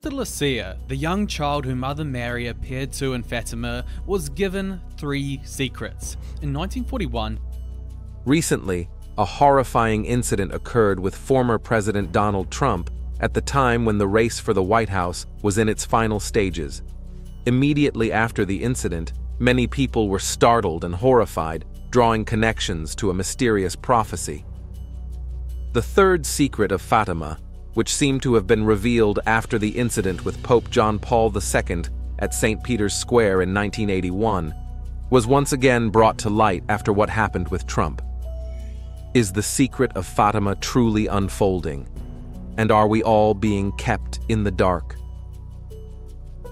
After Lucia, the young child whom Mother Mary appeared to in Fatima, was given 3 secrets. In 1941, recently, a horrifying incident occurred with former President Donald Trump at the time when the race for the White House was in its final stages. Immediately after the incident, many people were startled and horrified, drawing connections to a mysterious prophecy. The 3rd secret of Fatima, which seemed to have been revealed after the incident with Pope John Paul II at St. Peter's Square in 1981, was once again brought to light after what happened with Trump. Is the secret of Fatima truly unfolding? And are we all being kept in the dark?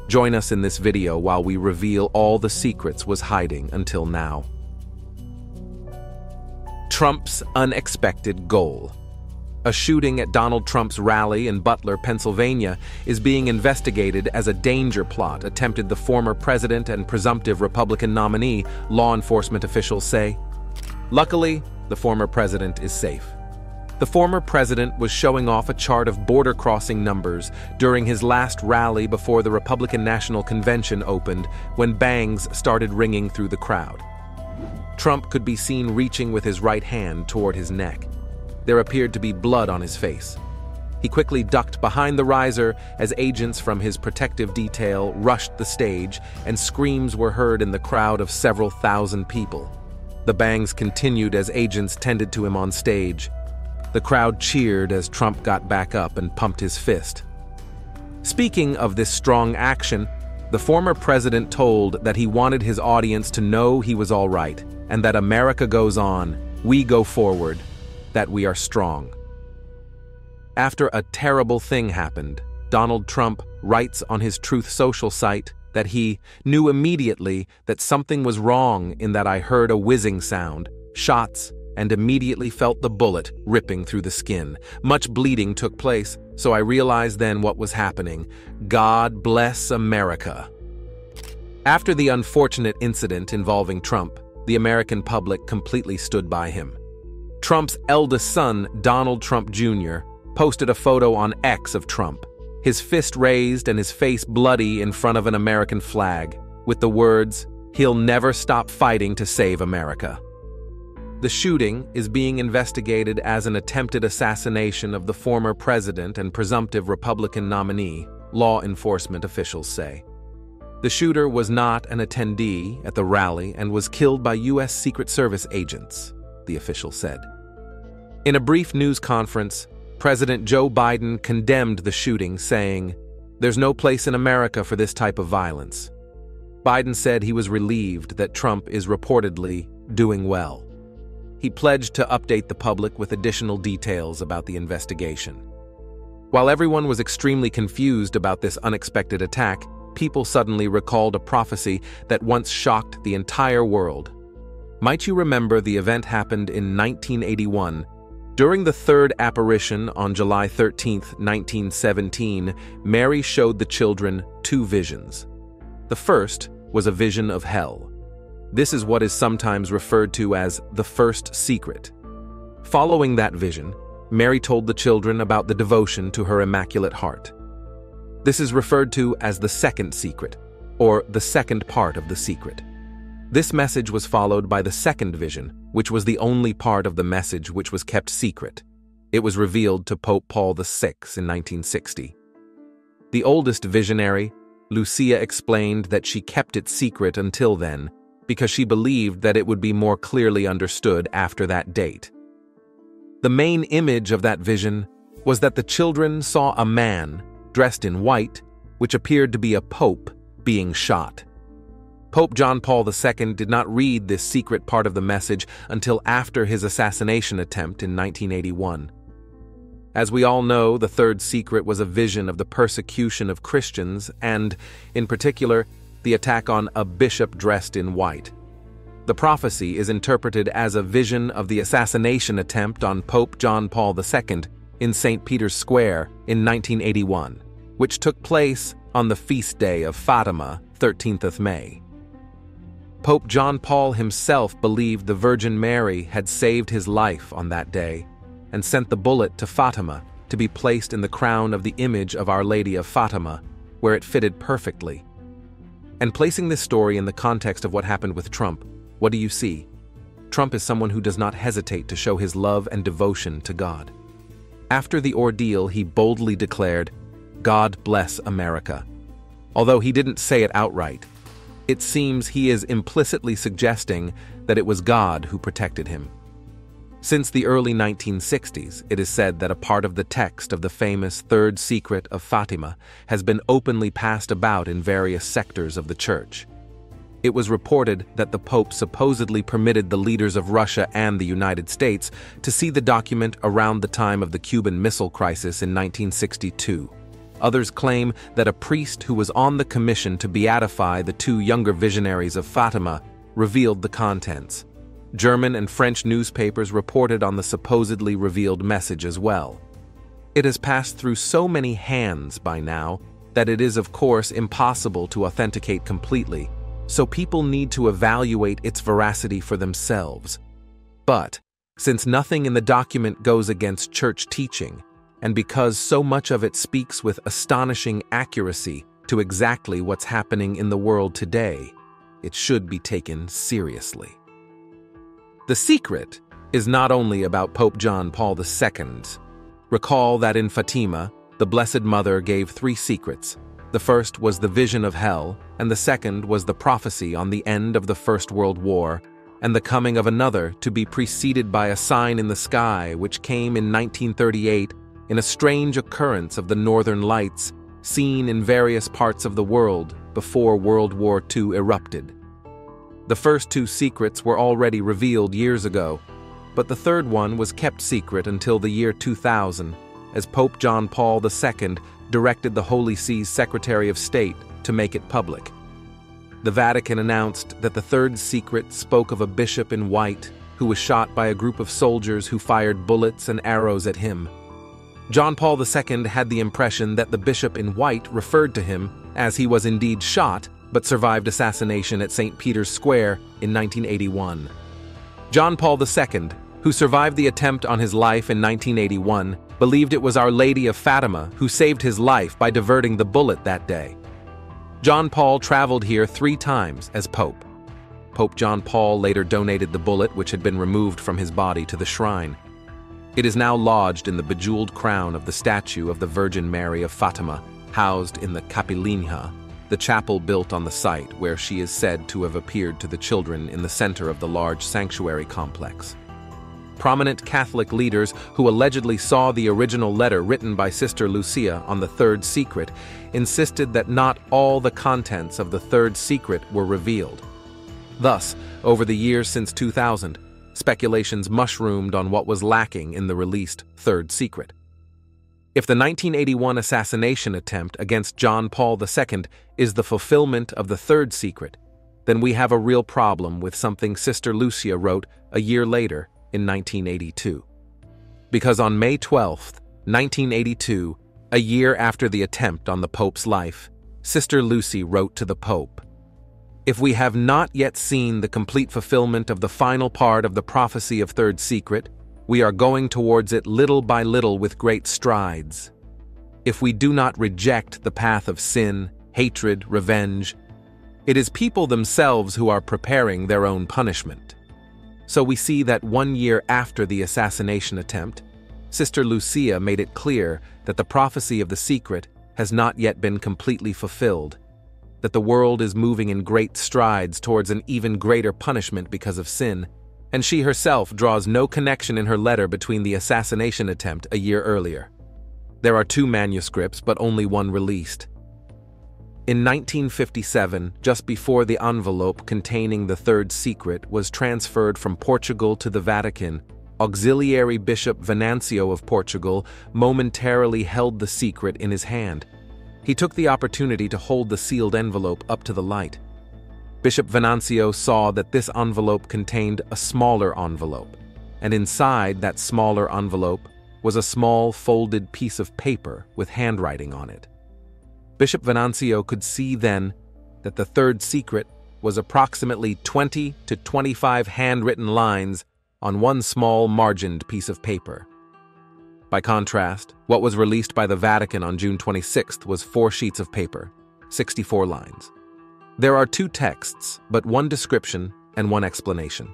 Join us in this video while we reveal all the secrets was hiding until now. Trump's unexpected goal. A shooting at Donald Trump's rally in Butler, Pennsylvania, is being investigated as a danger plot attempted the former president and presumptive Republican nominee, law enforcement officials say. Luckily, the former president is safe. The former president was showing off a chart of border crossing numbers during his last rally before the Republican National Convention opened when bangs started ringing through the crowd. Trump could be seen reaching with his right hand toward his neck. There appeared to be blood on his face. He quickly ducked behind the riser as agents from his protective detail rushed the stage, and screams were heard in the crowd of several thousand people. The bangs continued as agents tended to him on stage. The crowd cheered as Trump got back up and pumped his fist. Speaking of this strong action, the former president told that he wanted his audience to know he was all right, and that America goes on, we go forward, that we are strong. After a terrible thing happened, Donald Trump writes on his Truth Social site that he knew immediately that something was wrong in that I heard a whizzing sound, shots, and immediately felt the bullet ripping through the skin. Much bleeding took place, so I realized then what was happening. God bless America. After the unfortunate incident involving Trump, the American public completely stood by him. Trump's eldest son, Donald Trump Jr., posted a photo on X of Trump, his fist raised and his face bloody in front of an American flag, with the words, "He'll never stop fighting to save America." The shooting is being investigated as an attempted assassination of the former president and presumptive Republican nominee, law enforcement officials say. The shooter was not an attendee at the rally and was killed by U.S. Secret Service agents, the official said. In a brief news conference, President Joe Biden condemned the shooting, saying, "There's no place in America for this type of violence." Biden said he was relieved that Trump is reportedly doing well. He pledged to update the public with additional details about the investigation. While everyone was extremely confused about this unexpected attack, people suddenly recalled a prophecy that once shocked the entire world. Might you remember the event happened in 1981? During the 3rd apparition on July 13, 1917, Mary showed the children 2 visions. The first was a vision of hell. This is what is sometimes referred to as the first secret. Following that vision, Mary told the children about the devotion to her Immaculate Heart. This is referred to as the second secret, or the second part of the secret. This message was followed by the second vision, which was the only part of the message which was kept secret. It was revealed to Pope Paul VI in 1960. The oldest visionary, Lucia, explained that she kept it secret until then because she believed that it would be more clearly understood after that date. The main image of that vision was that the children saw a man dressed in white, which appeared to be a pope, being shot. Pope John Paul II did not read this secret part of the message until after his assassination attempt in 1981. As we all know, the 3rd secret was a vision of the persecution of Christians and, in particular, the attack on a bishop dressed in white. The prophecy is interpreted as a vision of the assassination attempt on Pope John Paul II in St. Peter's Square in 1981, which took place on the feast day of Fatima, 13th of May. Pope John Paul himself believed the Virgin Mary had saved his life on that day and sent the bullet to Fatima to be placed in the crown of the image of Our Lady of Fatima, where it fitted perfectly. And placing this story in the context of what happened with Trump, what do you see? Trump is someone who does not hesitate to show his love and devotion to God. After the ordeal, he boldly declared, "God bless America." Although he didn't say it outright, it seems he is implicitly suggesting that it was God who protected him. Since the early 1960s, it is said that a part of the text of the famous Third Secret of Fatima has been openly passed about in various sectors of the church. It was reported that the Pope supposedly permitted the leaders of Russia and the United States to see the document around the time of the Cuban Missile Crisis in 1962. Others claim that a priest who was on the commission to beatify the two younger visionaries of Fatima revealed the contents. German and French newspapers reported on the supposedly revealed message as well. It has passed through so many hands by now that it is, of course, impossible to authenticate completely, so people need to evaluate its veracity for themselves. But, since nothing in the document goes against church teaching, and because so much of it speaks with astonishing accuracy to exactly what's happening in the world today, it should be taken seriously. The Secret is not only about Pope John Paul II. Recall that in Fatima, the Blessed Mother gave 3 secrets. The first was the vision of hell, and the second was the prophecy on the end of the First World War, and the coming of another to be preceded by a sign in the sky which came in 1938 in a strange occurrence of the Northern Lights seen in various parts of the world before World War II erupted. The first 2 secrets were already revealed years ago, but the third one was kept secret until the year 2000, as Pope John Paul II directed the Holy See's Secretary of State to make it public. The Vatican announced that the third secret spoke of a bishop in white who was shot by a group of soldiers who fired bullets and arrows at him. John Paul II had the impression that the bishop in white referred to him as he was indeed shot but survived assassination at St. Peter's Square in 1981. John Paul II, who survived the attempt on his life in 1981, believed it was Our Lady of Fatima who saved his life by diverting the bullet that day. John Paul traveled here 3 times as Pope. Pope John Paul later donated the bullet which had been removed from his body to the shrine. It is now lodged in the bejeweled crown of the statue of the Virgin Mary of Fatima, housed in the Capillinha, the chapel built on the site where she is said to have appeared to the children in the center of the large sanctuary complex. Prominent Catholic leaders who allegedly saw the original letter written by Sister Lucia on the Third Secret insisted that not all the contents of the Third Secret were revealed. Thus, over the years since 2000, speculations mushroomed on what was lacking in the released Third Secret. If the 1981 assassination attempt against John Paul II is the fulfillment of the Third Secret, then we have a real problem with something Sister Lucia wrote a year later in 1982. Because on May 12, 1982, a year after the attempt on the Pope's life, Sister Lucy wrote to the Pope, "If we have not yet seen the complete fulfillment of the final part of the prophecy of Third Secret, we are going towards it little by little with great strides. If we do not reject the path of sin, hatred, revenge, it is people themselves who are preparing their own punishment." So we see that 1 year after the assassination attempt, Sister Lucia made it clear that the prophecy of the secret has not yet been completely fulfilled, that the world is moving in great strides towards an even greater punishment because of sin, and she herself draws no connection in her letter between the assassination attempt a year earlier. There are 2 manuscripts, but only one released. In 1957, just before the envelope containing the Third Secret was transferred from Portugal to the Vatican, Auxiliary Bishop Venancio of Portugal momentarily held the secret in his hand. He took the opportunity to hold the sealed envelope up to the light. Bishop Venancio saw that this envelope contained a smaller envelope, and inside that smaller envelope was a small folded piece of paper with handwriting on it. Bishop Venancio could see then that the Third Secret was approximately 20 to 25 handwritten lines on one small margined piece of paper. By contrast, what was released by the Vatican on June 26th was 4 sheets of paper, 64 lines. There are 2 texts, but 1 description and 1 explanation.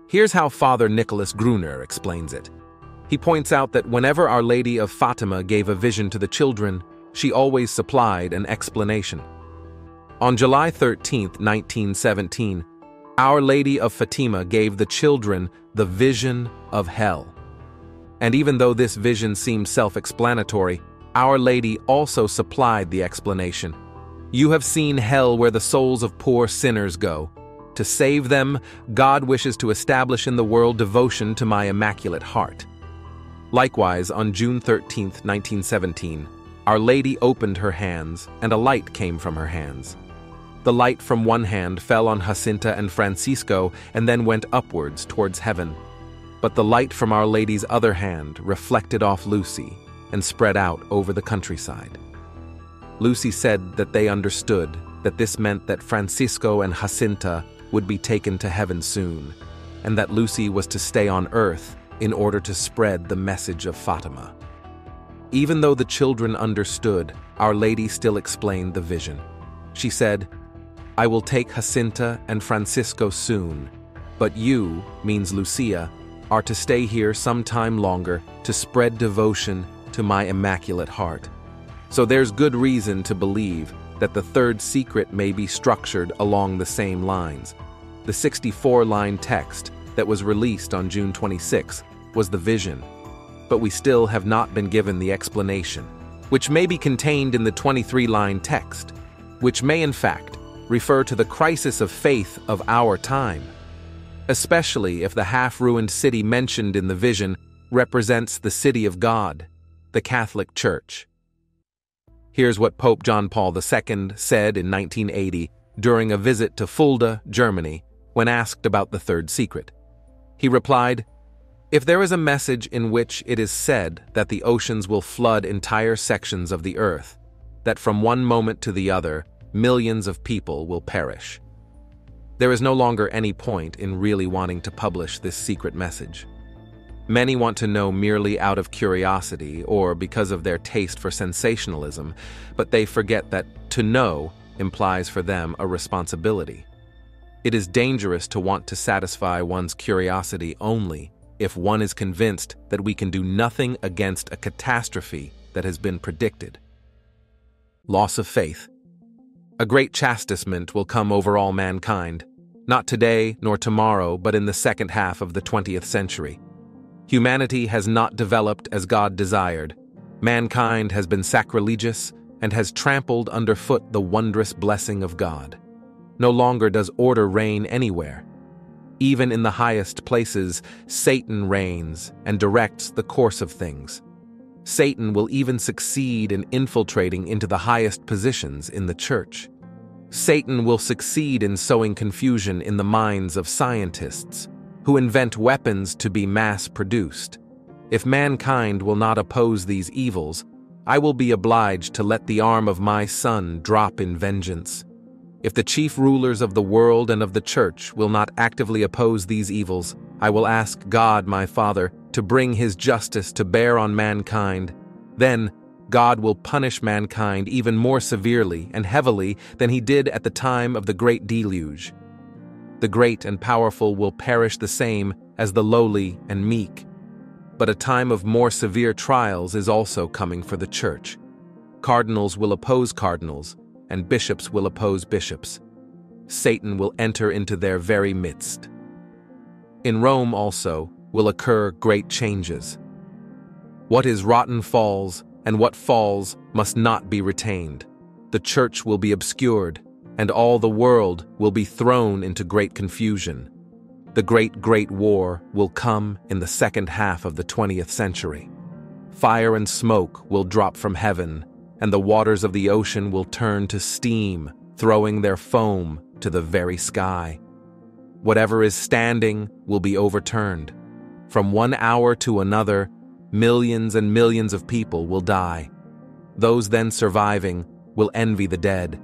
Here's how Father Nicholas Gruner explains it. He points out that whenever Our Lady of Fatima gave a vision to the children, she always supplied an explanation. On July 13, 1917, Our Lady of Fatima gave the children the vision of hell. And even though this vision seemed self-explanatory, Our Lady also supplied the explanation. You have seen hell where the souls of poor sinners go. To save them, God wishes to establish in the world devotion to my Immaculate Heart. Likewise, on June 13, 1917, Our Lady opened her hands, and a light came from her hands. The light from one hand fell on Jacinta and Francisco and then went upwards towards heaven. But the light from Our Lady's other hand reflected off Lucy and spread out over the countryside. Lucy said that they understood that this meant that Francisco and Jacinta would be taken to heaven soon, and that Lucy was to stay on earth in order to spread the message of Fatima. Even though the children understood, Our Lady still explained the vision. She said, I will take Jacinta and Francisco soon, but you, means Lucia, are to stay here some time longer to spread devotion to my Immaculate Heart. So there's good reason to believe that the 3rd secret may be structured along the same lines. The 64-line text that was released on June 26 was the vision, but we still have not been given the explanation, which may be contained in the 23-line text, which may in fact refer to the crisis of faith of our time, especially if the half-ruined city mentioned in the vision represents the city of God, the Catholic Church. Here's what Pope John Paul II said in 1980 during a visit to Fulda, Germany, when asked about the 3rd secret. He replied, If there is a message in which it is said that the oceans will flood entire sections of the earth, that from one moment to the other, millions of people will perish. There is no longer any point in really wanting to publish this secret message. Many want to know merely out of curiosity or because of their taste for sensationalism, but they forget that to know implies for them a responsibility. It is dangerous to want to satisfy one's curiosity only if one is convinced that we can do nothing against a catastrophe that has been predicted. Loss of faith. A great chastisement will come over all mankind, not today nor tomorrow, but in the second half of the 20th century. Humanity has not developed as God desired. Mankind has been sacrilegious and has trampled underfoot the wondrous blessing of God. No longer does order reign anywhere. Even in the highest places, Satan reigns and directs the course of things. Satan will even succeed in infiltrating into the highest positions in the church. Satan will succeed in sowing confusion in the minds of scientists, who invent weapons to be mass-produced. If mankind will not oppose these evils, I will be obliged to let the arm of my Son drop in vengeance. If the chief rulers of the world and of the church will not actively oppose these evils, I will ask God, my Father, to bring his justice to bear on mankind. Then, God will punish mankind even more severely and heavily than he did at the time of the great deluge. The great and powerful will perish the same as the lowly and meek. But a time of more severe trials is also coming for the church. Cardinals will oppose cardinals, and bishops will oppose bishops. Satan will enter into their very midst. In Rome also will occur great changes. What is rotten falls, and what falls must not be retained. The church will be obscured, and all the world will be thrown into great confusion. The great war will come in the second half of the 20th century. Fire and smoke will drop from heaven, and the waters of the ocean will turn to steam, throwing their foam to the very sky. Whatever is standing will be overturned. From one hour to another, millions and millions of people will die. Those then surviving will envy the dead.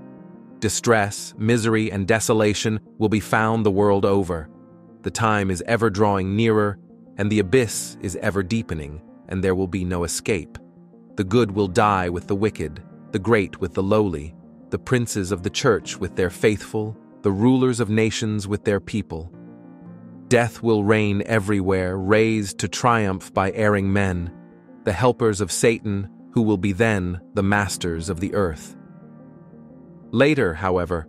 Distress, misery, and desolation will be found the world over. The time is ever drawing nearer, and the abyss is ever deepening, and there will be no escape. The good will die with the wicked, the great with the lowly, the princes of the church with their faithful, the rulers of nations with their people. Death will reign everywhere, raised to triumph by erring men, the helpers of Satan, who will be then the masters of the earth. Later, however,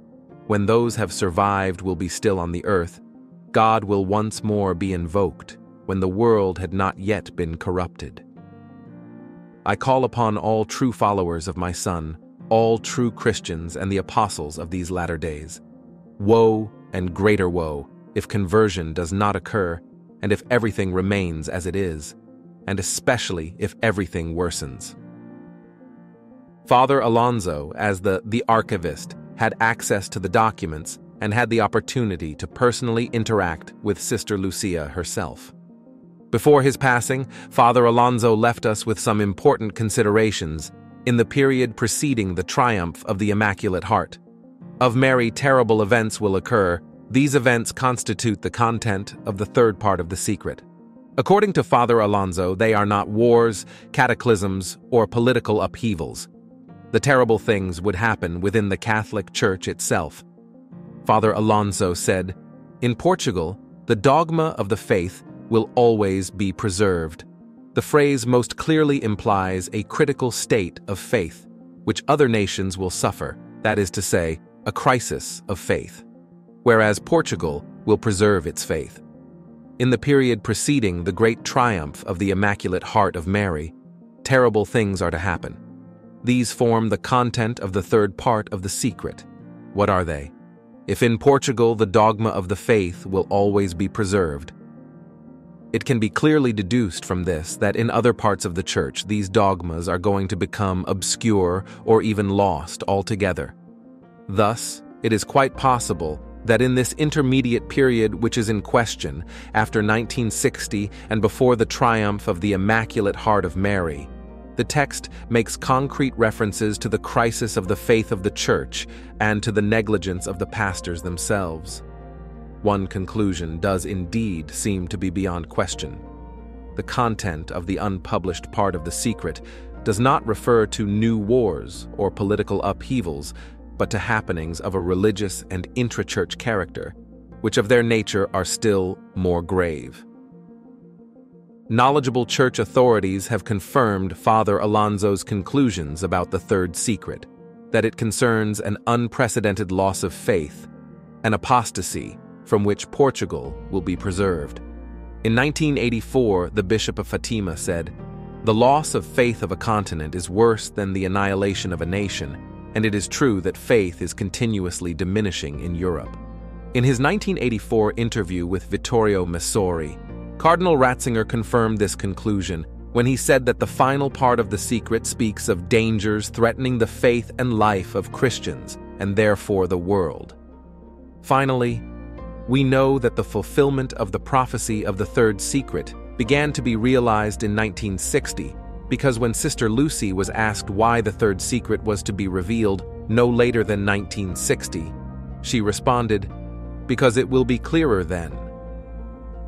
when those have survived will be still on the earth, God will once more be invoked, when the world had not yet been corrupted. I call upon all true followers of my Son, all true Christians and the apostles of these latter days. Woe and greater woe if conversion does not occur, and if everything remains as it is, and especially if everything worsens. Father Alonso, as the archivist, had access to the documents and had the opportunity to personally interact with Sister Lucia herself. Before his passing, Father Alonso left us with some important considerations in the period preceding the triumph of the Immaculate Heart. Of Mary, terrible events will occur. These events constitute the content of the third part of the secret. According to Father Alonso, they are not wars, cataclysms, or political upheavals. The terrible things would happen within the Catholic Church itself. Father Alonso said, "In Portugal, the dogma of the faith will always be preserved. The phrase most clearly implies a critical state of faith, which other nations will suffer, that is to say, a crisis of faith, whereas Portugal will preserve its faith. In the period preceding the great triumph of the Immaculate Heart of Mary, terrible things are to happen. These form the content of the third part of the secret. What are they? If in Portugal the dogma of the faith will always be preserved, it can be clearly deduced from this that in other parts of the Church these dogmas are going to become obscure or even lost altogether. Thus, it is quite possible that in this intermediate period which is in question, after 1960 and before the triumph of the Immaculate Heart of Mary, the text makes concrete references to the crisis of the faith of the Church and to the negligence of the pastors themselves. One conclusion does indeed seem to be beyond question. The content of the unpublished part of the secret does not refer to new wars or political upheavals, but to happenings of a religious and intra-church character, which of their nature are still more grave. Knowledgeable church authorities have confirmed Father Alonso's conclusions about the third secret, that it concerns an unprecedented loss of faith, an apostasy from which Portugal will be preserved. In 1984, the Bishop of Fatima said, "The loss of faith of a continent is worse than the annihilation of a nation, and it is true that faith is continuously diminishing in Europe." In his 1984 interview with Vittorio Messori, Cardinal Ratzinger confirmed this conclusion when he said that the final part of the secret speaks of dangers threatening the faith and life of Christians, and therefore the world. Finally, we know that the fulfillment of the prophecy of the third secret began to be realized in 1960, because when Sister Lucy was asked why the third secret was to be revealed no later than 1960, she responded, "Because it will be clearer then."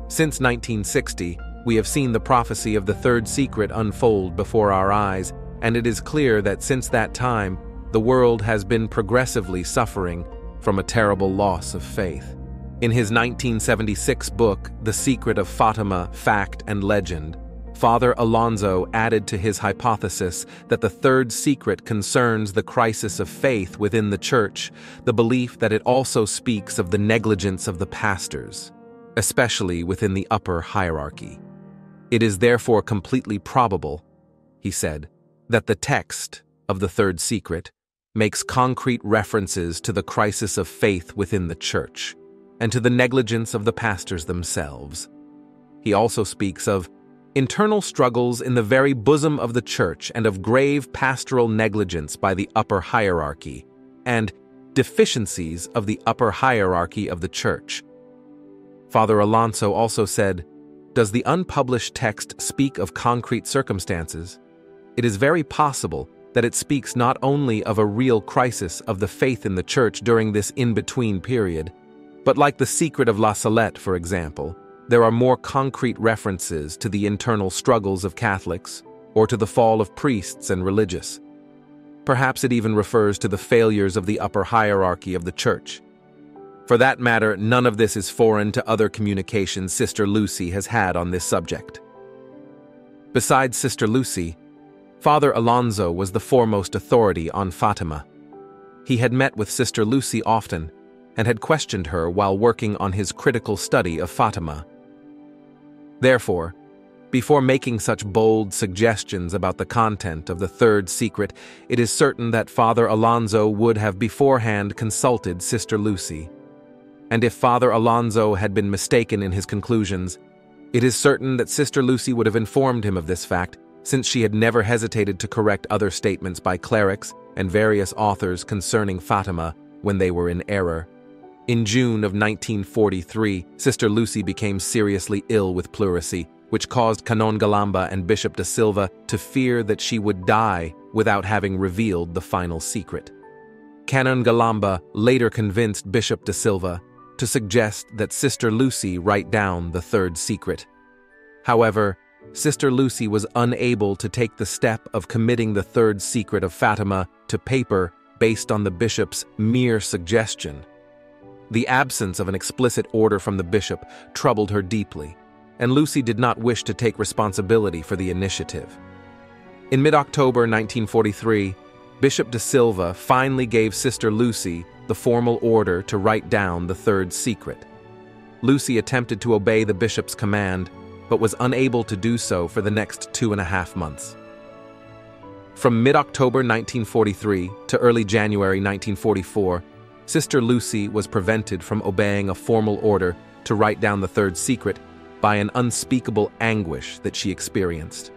Since 1960, we have seen the prophecy of the third secret unfold before our eyes, and it is clear that since that time, the world has been progressively suffering from a terrible loss of faith. In his 1976 book, The Secret of Fatima, Fact and Legend, Father Alonso added to his hypothesis that the third secret concerns the crisis of faith within the Church, the belief that it also speaks of the negligence of the pastors, especially within the upper hierarchy. It is therefore completely probable, he said, that the text of the third secret makes concrete references to the crisis of faith within the Church and to the negligence of the pastors themselves. He also speaks of internal struggles in the very bosom of the Church and of grave pastoral negligence by the upper hierarchy and deficiencies of the upper hierarchy of the Church. Father Alonso also said, "Does the unpublished text speak of concrete circumstances? It is very possible that it speaks not only of a real crisis of the faith in the Church during this in-between period, but like the secret of La Salette, for example, there are more concrete references to the internal struggles of Catholics or to the fall of priests and religious. Perhaps it even refers to the failures of the upper hierarchy of the Church. For that matter, none of this is foreign to other communications Sister Lucy has had on this subject. Besides Sister Lucy, Father Alonso was the foremost authority on Fatima. He had met with Sister Lucy often and had questioned her while working on his critical study of Fatima. Therefore, before making such bold suggestions about the content of the third secret, it is certain that Father Alonso would have beforehand consulted Sister Lucy. And if Father Alonso had been mistaken in his conclusions, it is certain that Sister Lucy would have informed him of this fact, since she had never hesitated to correct other statements by clerics and various authors concerning Fatima when they were in error. In June of 1943, Sister Lucy became seriously ill with pleurisy, which caused Canon Galamba and Bishop da Silva to fear that she would die without having revealed the final secret. Canon Galamba later convinced Bishop da Silva to suggest that Sister Lucy write down the third secret. However, Sister Lucy was unable to take the step of committing the third secret of Fatima to paper based on the bishop's mere suggestion. The absence of an explicit order from the bishop troubled her deeply, and Lucy did not wish to take responsibility for the initiative. In mid-October 1943, Bishop da Silva finally gave Sister Lucy the formal order to write down the third secret. Lucy attempted to obey the bishop's command, but was unable to do so for the next 2.5 months. From mid-October 1943 to early January 1944, Sister Lucy was prevented from obeying a formal order to write down the third secret by an unspeakable anguish that she experienced.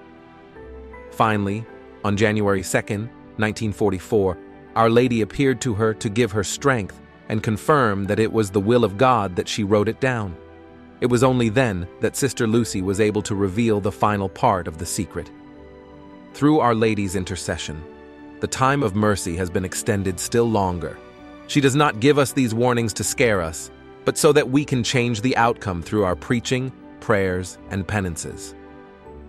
Finally, on January 2nd, 1944, Our Lady appeared to her to give her strength and confirm that it was the will of God that she wrote it down. It was only then that Sister Lucy was able to reveal the final part of the secret. Through Our Lady's intercession, the time of mercy has been extended still longer. She does not give us these warnings to scare us, but so that we can change the outcome through our preaching, prayers, and penances.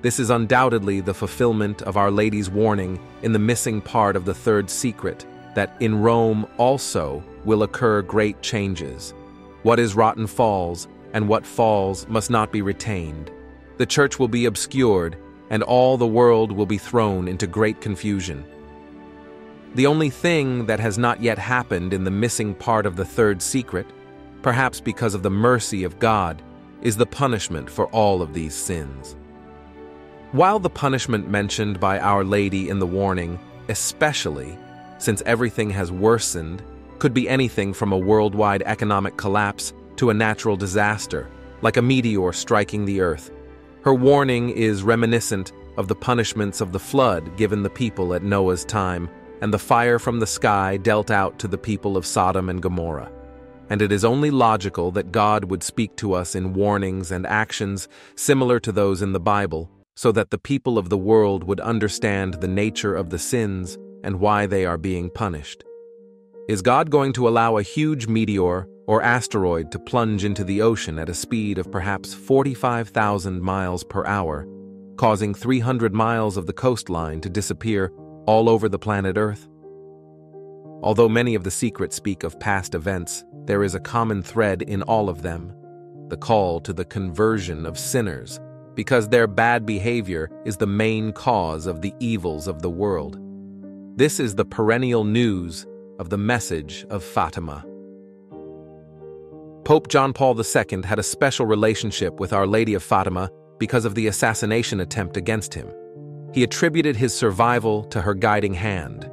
This is undoubtedly the fulfillment of Our Lady's warning in the missing part of the third secret, that in Rome also will occur great changes. What is rotten falls, and what falls must not be retained. The church will be obscured, and all the world will be thrown into great confusion. The only thing that has not yet happened in the missing part of the third secret, perhaps because of the mercy of God, is the punishment for all of these sins. While the punishment mentioned by Our Lady in the warning, especially since everything has worsened, could be anything from a worldwide economic collapse to a natural disaster, like a meteor striking the earth, her warning is reminiscent of the punishments of the flood given the people at Noah's time and the fire from the sky dealt out to the people of Sodom and Gomorrah. And it is only logical that God would speak to us in warnings and actions similar to those in the Bible, so that the people of the world would understand the nature of the sins and why they are being punished. Is God going to allow a huge meteor or asteroid to plunge into the ocean at a speed of perhaps 45,000 miles per hour, causing 300 miles of the coastline to disappear all over the planet Earth? Although many of the secrets speak of past events, there is a common thread in all of them: the call to the conversion of sinners, because their bad behavior is the main cause of the evils of the world. This is the perennial news of the message of Fatima. Pope John Paul II had a special relationship with Our Lady of Fatima because of the assassination attempt against him. He attributed his survival to her guiding hand.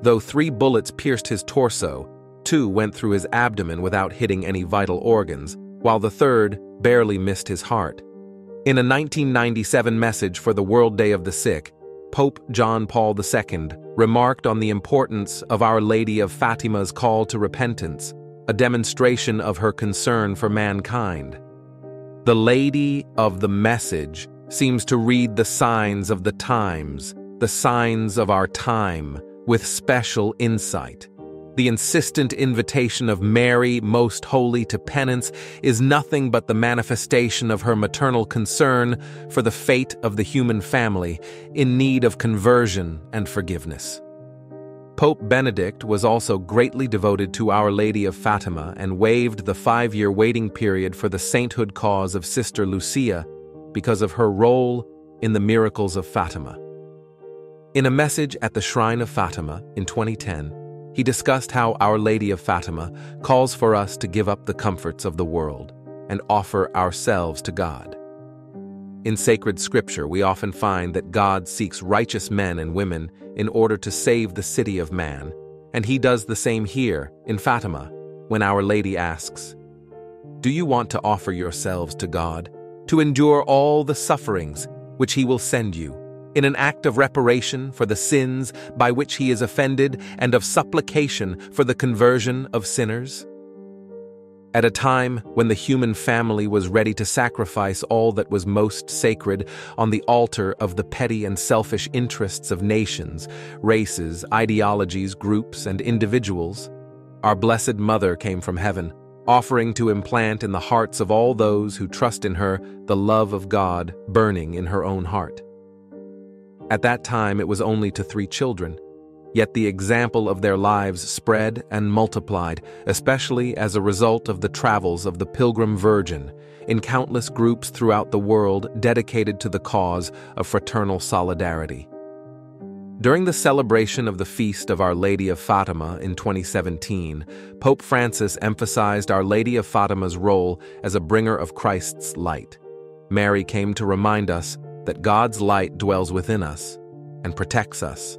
Though 3 bullets pierced his torso, 2 went through his abdomen without hitting any vital organs, while the 3rd barely missed his heart. In a 1997 message for the World Day of the Sick, Pope John Paul II remarked on the importance of Our Lady of Fatima's call to repentance, a demonstration of her concern for mankind. The Lady of the Message seems to read the signs of the times, the signs of our time, with special insight. The insistent invitation of Mary, most holy, to penance is nothing but the manifestation of her maternal concern for the fate of the human family in need of conversion and forgiveness. Pope Benedict was also greatly devoted to Our Lady of Fatima and waived the 5-year waiting period for the sainthood cause of Sister Lucia because of her role in the miracles of Fatima. In a message at the Shrine of Fatima in 2010, he discussed how Our Lady of Fatima calls for us to give up the comforts of the world and offer ourselves to God. In sacred scripture, we often find that God seeks righteous men and women in order to save the city of man, and he does the same here in Fatima when Our Lady asks, "Do you want to offer yourselves to God, to endure all the sufferings which he will send you, in an act of reparation for the sins by which he is offended and of supplication for the conversion of sinners?" At a time when the human family was ready to sacrifice all that was most sacred on the altar of the petty and selfish interests of nations, races, ideologies, groups, and individuals, our Blessed Mother came from heaven, offering to implant in the hearts of all those who trust in her the love of God burning in her own heart. At that time it was only to 3 children, yet the example of their lives spread and multiplied, especially as a result of the travels of the Pilgrim Virgin, in countless groups throughout the world dedicated to the cause of fraternal solidarity. During the celebration of the Feast of Our Lady of Fatima in 2017, Pope Francis emphasized Our Lady of Fatima's role as a bringer of Christ's light. Mary came to remind us that God's light dwells within us and protects us.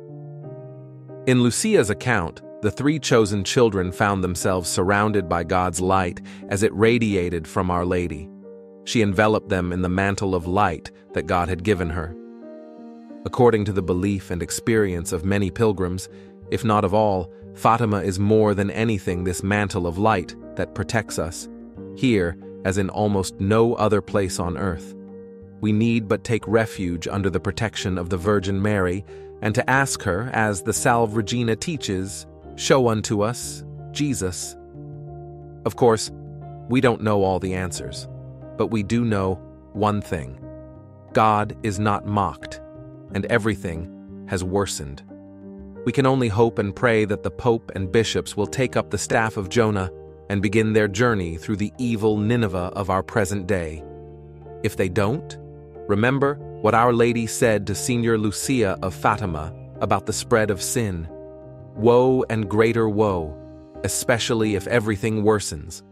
In Lucia's account, the 3 chosen children found themselves surrounded by God's light as it radiated from Our Lady. She enveloped them in the mantle of light that God had given her. According to the belief and experience of many pilgrims, if not of all, Fatima is more than anything this mantle of light that protects us, here as in almost no other place on earth. We need but take refuge under the protection of the Virgin Mary and to ask her, as the Salve Regina teaches, "Show unto us Jesus." Of course, we don't know all the answers, but we do know one thing: God is not mocked, and everything has worsened. We can only hope and pray that the Pope and bishops will take up the staff of Jonah and begin their journey through the evil Nineveh of our present day. If they don't, remember what Our Lady said to Senior Lucia of Fatima about the spread of sin: "Woe and greater woe, especially if everything worsens."